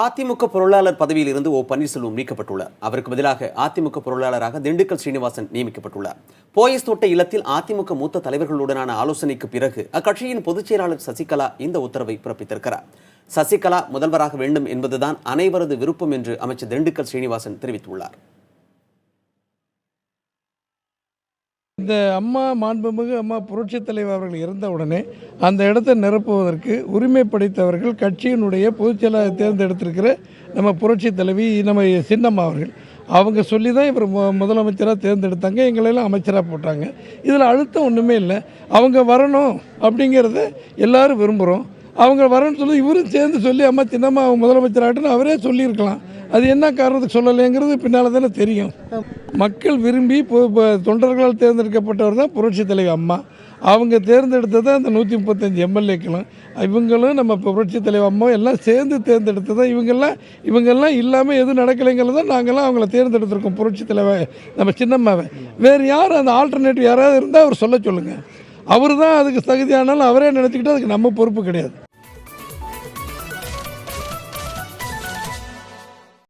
அதிமுக பொருளாளர் பதவியில் இருந்து ஓ பன்னீர்செல்வம் நீக்கப்பட்டுள்ளார். அவருக்கு பதிலாக அதிமுக பொருளாளராக திண்டுக்கல் ஸ்ரீனிவாசன் நியமிக்கப்பட்டுள்ளார். போயஸ் தோட்ட இல்லத்தில் அதிமுக மூத்த தலைவர்களுடனான ஆலோசனைக்கு பிறகு அக்கட்சியின் பொதுச் செயலாளர் சசிகலா இந்த உத்தரவை பிறப்பித்திருக்கிறார். சசிகலா முதல்வராக வேண்டும் என்பதுதான் அனைவரது விருப்பம் என்று அமைச்சர் திண்டுக்கல் ஸ்ரீனிவாசன் தெரிவித்துள்ளார். இந்த மாண்புமிகு அம்மா புரட்சித் தலைவர் அவர்கள் இருந்த உடனே அந்த இடத்தை நிரப்புவதற்கு உரிமை படைத்தவர்கள் கட்சியினுடைய பொதுச் செயலாளர் தேர்ந்தெடுத்திருக்கிற நம்ம புரட்சி தலைவி நம்ம சின்னம்மா அவர்கள். அவங்க சொல்லி தான் இவர் முதலமைச்சராக தேர்ந்தெடுத்தாங்க, எங்களெல்லாம் அமைச்சராக போட்டாங்க. இதில் அழுத்தம் ஒன்றுமே இல்லை. அவங்க வரணும் அப்படிங்கிறத எல்லாரும் விரும்புகிறோம். அவங்க வரணும்னு சொல்லி இவரும் சேர்ந்து சொல்லி அம்மா சின்னம்மா முதலமைச்சராகட்டுன்னு அவரே சொல்லியிருக்கலாம். அது என்ன காரணத்துக்கு சொல்லலைங்கிறது பின்னால் தானே தெரியும். மக்கள் விரும்பி தொண்டர்களால் தேர்ந்தெடுக்கப்பட்டவர் தான் புரட்சி தலைவி அம்மா. அவங்க தேர்ந்தெடுத்தது அந்த 135 எம்எல்ஏக்களும் இவங்களும் நம்ம புரட்சி தலைவர் அம்மா எல்லாம் சேர்ந்து தேர்ந்தெடுத்ததான். இவங்கெல்லாம் இல்லாமல் எதுவும் நடக்கலைங்கிறது தான் நாங்கள்லாம் அவங்கள தேர்ந்தெடுத்திருக்கோம். புரட்சி தலைவர் நம்ம சின்னம்மாவை. வேறு யார் அந்த ஆல்டர்னேட்டிவ் யாராவது இருந்தால் அவர் சொல்ல சொல்லுங்கள். அவர் தான் அதுக்கு தகுதியானாலும் அவரே நினச்சிக்கிட்டு அதுக்கு நம்ம பொறுப்பு கிடையாது.